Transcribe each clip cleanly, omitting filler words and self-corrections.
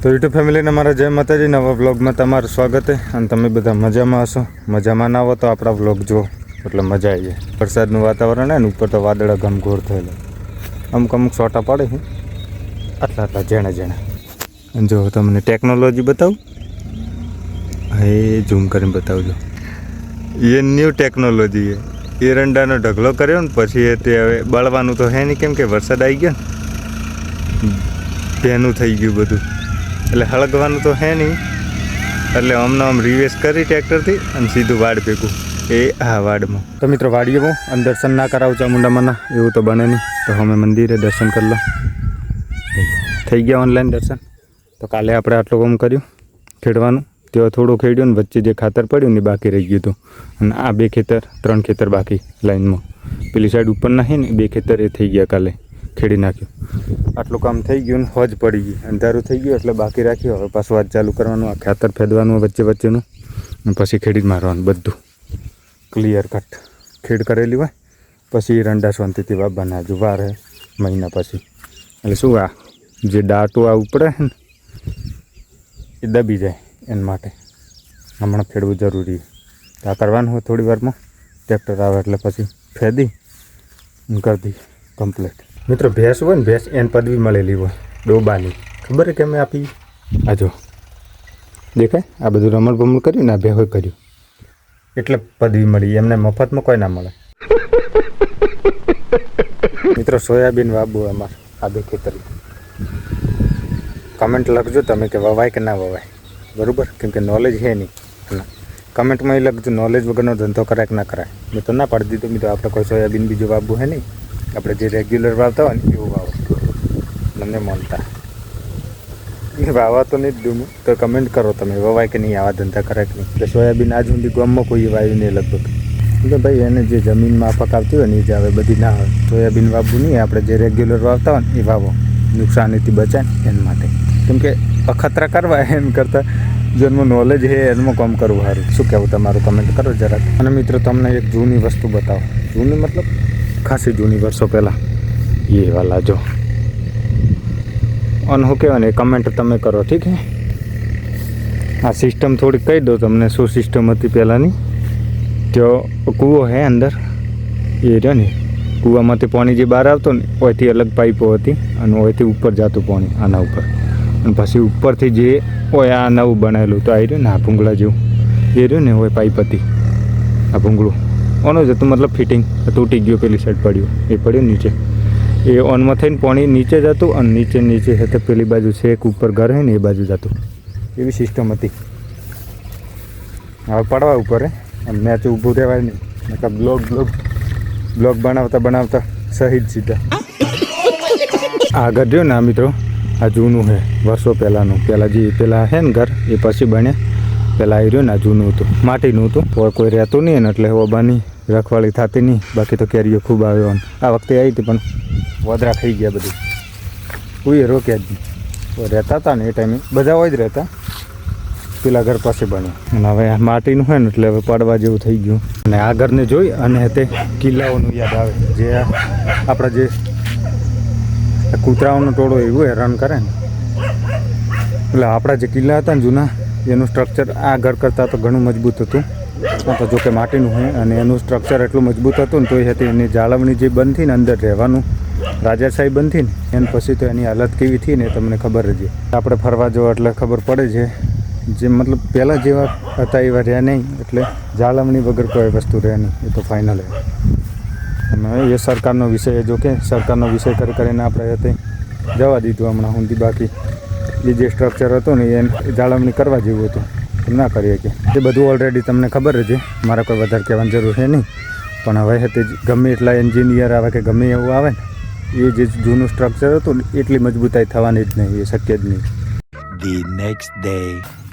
તો યુટ્યુબ ફેમિલીને મારા જય માતાજી, નવા વ્લોગમાં તમારું સ્વાગત છે અને તમે બધા મજામાં હશો. મજામાં ના હો તો આપણા વ્લોગ જુઓ એટલે મજા આવી જાય. વરસાદનું વાતાવરણ હે ને, ઉપર તો વાદળા ઘમઘોર થયેલા, અમુક અમુક સોટા પડે છે, આટલા જેણે અને જો તમને ટેકનોલોજી બતાવું, એ ઝૂમ કરીને બતાવજો. એ ન્યૂ ટેકનોલોજી એ એરંડાનો ઢગલો કર્યો ને પછી એ તે હવે બળવાનું તો હે નહીં, કેમ કે વરસાદ આવી ગયો ને, ભેનું થઈ ગયું બધું, એટલે હળગવાનું તો હે નહીં. એટલે આમ રિવેસ કરી ટ્રેક્ટરથી અને સીધું વાડ ભેગું એ હા વાડમાં. તો મિત્રો વાડીઓમાં અને દર્શન ના કરાવું ચામુંડામાંના એવું તો બને નહીં, તો અમે મંદિરે દર્શન કરી લો. થઈ ગયા ઓનલાઈન દર્શન. તો કાલે આપણે આટલું કામ કર્યું ખેડવાનું, તેઓ થોડું ખેડ્યું ને વચ્ચે જે ખાતર પડ્યું ને બાકી રહી ગયું હતું. અને આ 2 ખેતર 3 ખેતર બાકી લાઈનમાં, પેલી સાઈડ ઉપર નાખી ને 2 ખેતર એ થઈ ગયા, કાલે ખેડી નાખ્યું. આટલું કામ થઈ ગયું ને હોજ પડી ગઈ, અંધારું થઈ ગયું એટલે બાકી રાખ્યું. હવે પાછું આજ ચાલુ કરવાનું, આ ખાતર ફેદવાનું વચ્ચેનું, અને પછી ખેડી જ મારવાનું બધું ક્લિયર કટ. ખેડ કરેલી હોય પછી રંડા શાંતિથી વાવવાના, હજુ વાર હે મહિના પછી. એટલે શું આ જે દાંટો આ ઉપડે ને એ દબી જાય, એના માટે હમણાં ફેડવું જરૂરી. આ કરવાનું હોય થોડી વારમાં, ટ્રેક્ટર આવે એટલે પછી ફેદી કરી દી કમ્પ્લીટ. મિત્રો ભેંસ હોય ને, ભેંસ એને પદવી મળેલી હોય ડોબાની, ખબર કે અમે આપી. આ જો દેખાય, આ બધું રમણ ભમણ કર્યું ને, આ ભેહોય કર્યું એટલે પદવી મળી, એમને મફતમાં કોઈ ના મળે. મિત્રો સોયાબીન વાવવું અમારે આ 2 ખેતર. કમેન્ટ લખજો તમે કે વવાય કે ના વવાય, બરાબર? કેમ કે નોલેજ છે નહીં. કમેન્ટમાં એ લખજો નોલેજ વગરનો ધંધો કરાય કે ના કરાય. મેં તો ના પાડી દીધું મિત્રો, આપણે કોઈ સોયાબીન બીજું વાવવું હે નહીં, આપણે જે રેગ્યુલર વાવતા હોય ને એવું વાવો. મને માનતા એ વાવા તો નહીં જ દઉં, તો કમેન્ટ કરો તમે વવાય કે નહીં, આવા ધંધા કરાય કે નહીં. એટલે સોયાબીન આજ સુધી ગામમાં કોઈ વાવ્યું નહીં લગભગ, કે ભાઈ એને જે જમીન માફક આવતી હોય ને એ જ આવે, બધી ના આવે. સોયાબીન વાવવું નહીં, આપણે જે રેગ્યુલર વાવતા હોય ને એ વાવો, નુકસાનીથી બચાય એના માટે. કેમ કે અખતરા કરવા એમ કરતાં જેનું નોલેજ છે એનું કામ કરવું સારું. શું કહેવું તમારું, કમેન્ટ કરો જરાક. અને મિત્રો તમને એક જૂની વસ્તુ બતાવો, જૂની મતલબ ખાસી જૂની, વર્ષો પહેલાં એ વાલા જો. અને શું કહેવાય ને, એ કમેન્ટ તમે કરો, ઠીક છે? આ સિસ્ટમ થોડીક કહી દો તમને, શું સિસ્ટમ હતી પહેલાંની. તો કૂવો હે અંદર, એ રહ્યો ને કૂવામાંથી પાણી જે બહાર આવતો ને, ઓયથી અલગ પાઇપો હતી અને ઓયથી ઉપર જતું પાણી આના ઉપર. અને પછી ઉપરથી જે હોય આ નવું બનાવેલું તો આવી રહ્યું ને, આ ભૂંગળા જેવું એ રહ્યું ને, હોય પાઇપ હતી આ ભૂંગળું ઓનું જ હતું, મતલબ ફિટિંગ તૂટી ગયું, પેલી સાઈડ પડ્યું, એ પડ્યું નીચે. એ ઓનમાં થઈને પાણી નીચે જતું અને નીચે હતું પેલી બાજુ છે એક ઉપર ઘર છે ને એ બાજુ જતું, એવી સિસ્ટમ હતી. હવે પડવા ઉપર હે, અને મેચ ઊભું રહેવાય નહીં, મતલબ બ્લોગ બનાવતા સહિત સીધા આગળ રહ્યું ને. આ મિત્રો આ જૂનું છે, વર્ષો પહેલાંનું. પહેલાં છે ને ઘર, એ પછી બન્યા. પહેલાં આવી રહ્યું ને આ જૂનું હતું, માટીનું હતું, કોઈ રહેતું નહીં ને, એટલે ઓબાની રખવાળી થતી નહીં. બાકી તો કેરીઓ ખૂબ આવ્યો. આ વખતે આવી હતી પણ વધરા ખાઈ ગયા બધું, કોઈ રોક્યા જ નહીં. રહેતા હતા ને એ ટાઈમે બધા હોય જ રહેતા, પેલા ઘર પાસે બન્યું. અને હવે આ માટીનું હોય ને એટલે હવે પડવા જેવું થઈ ગયું. અને આ ઘરને જોઈ અને તે કિલ્લાઓનું યાદ આવે, જે આપણા જે કૂતરાઓનો ટોળો એવું હેરાન કરે ને. એટલે આપણા જે કિલ્લા હતા ને જૂના, એનું સ્ટ્રક્ચર આ ઘર કરતાં તો ઘણું મજબૂત હતું. તો જોકે માટીનું હોય અને એનું સ્ટ્રક્ચર એટલું મજબૂત હતું ને, તો એ હતી એની જાળવણી જે બંધ થઈ ને, અંદર રહેવાનું રાજાશાહી બંધ થઈ ને, એને પછી તો એની હાલત કેવી થઈ ને તમને ખબર જ. આપણે ફરવા જવા એટલે ખબર પડે છે, જે મતલબ પહેલાં જેવા હતા એવા રહ્યા નહીં. એટલે જાળવણી વગર કોઈ વસ્તુ રહે નહીં, એ તો ફાઇનલ છે. અને એ સરકારનો વિષય, જો કે સરકારનો વિષય કરીને આપણે તે જવા દીધું હમણાં સુધી. બાકી એ જે સ્ટ્રક્ચર હતું ને એને જાળવણી કરવા જેવું હતું, ના કરીએ કે એ બધું ઓલરેડી તમને ખબર જ છે, મારે કોઈ વધારે કહેવાની જરૂર છે નહીં. પણ હવે તે ગમે એટલા એન્જિનિયર આવે કે ગમે એવું આવે ને, એ જે જૂનું સ્ટ્રક્ચર હતું ને એટલી મજબૂતાઈ થવાની જ નહીં, એ શક્ય જ નહીં. ધી નેક્સ્ટ ડે,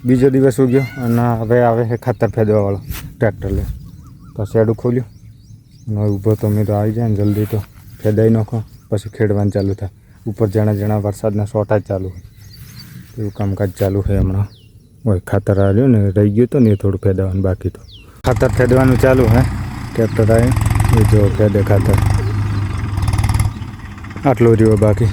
બીજો દિવસ ઉગ્યો અને હવે આવે છે ખાતર ફેદવાવાળો ટ્રેક્ટર લે. તો શેડું ખોલ્યું અને ઊભો તો મેં તો આવી જાય ને જલ્દી તો ફેદાઈ નાખો, પછી ખેડવાનું ચાલુ થાય. ઉપર જણા વરસાદના સોટા જ ચાલુ હોય, એવું કામકાજ ચાલુ છે હમણાં. હોય ખાતર આવ્યું ને, રહી ગયું તો ને એ થોડું ફેદવાનું બાકી. તો ખાતર ફેદવાનું ચાલુ હે, ટ્રેક્ટર આવ્યું એ જો ફેદે ખાતર, આટલું રહ્યું બાકી.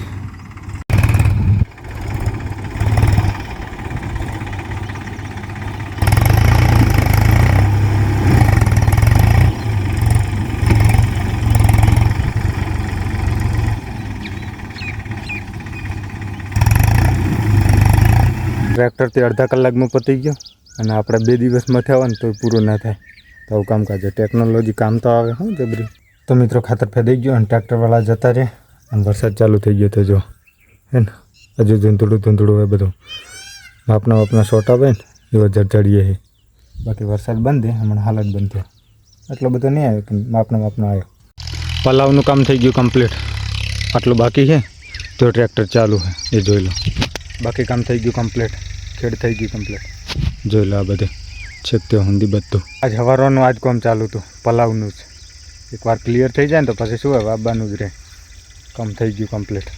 ટ્રેક્ટરથી અડધા કલાકમાં પતી ગયો અને આપણે 2 દિવસમાં થયા હોય ને તો પૂરું ના થાય. તો આવું કામકાજ છે. ટેકનોલોજી કામ તો આવે હું જબરી. તો મિત્રો ખાતર ફેદાઈ ગયો અને ટ્રેક્ટરવાળા જતા રહે અને વરસાદ ચાલુ થઈ ગયો. તો જો હે ને હજુ ધૂંધળું હોય બધું. માપના શોટ આવે ને એવો જળજળીએ છે. બાકી વરસાદ બંધ છે, હમણાં હાલત બંધ થયો. એટલો બધો નહીં આવ્યો પણ માપનો આવ્યો. પલાવનું કામ થઈ ગયું કમ્પ્લીટ. આટલું બાકી છે તો ટ્રેક્ટર ચાલુ છે એ જોઈ લો. બાકી કામ થઈ ગયું કમ્પ્લીટ. ખેડ થઈ ગયું કમ્પ્લીટ. જોઈ લો આ બધે છેક તે હુંદી બધું. આજ હવારનું આજ કામ ચાલુ હતું પલાવનું જ. એકવાર ક્લિયર થઈ જાય ને તો પછી શું હોય વાવવાનું જ રહે. કામ થઈ ગયું કમ્પ્લીટ.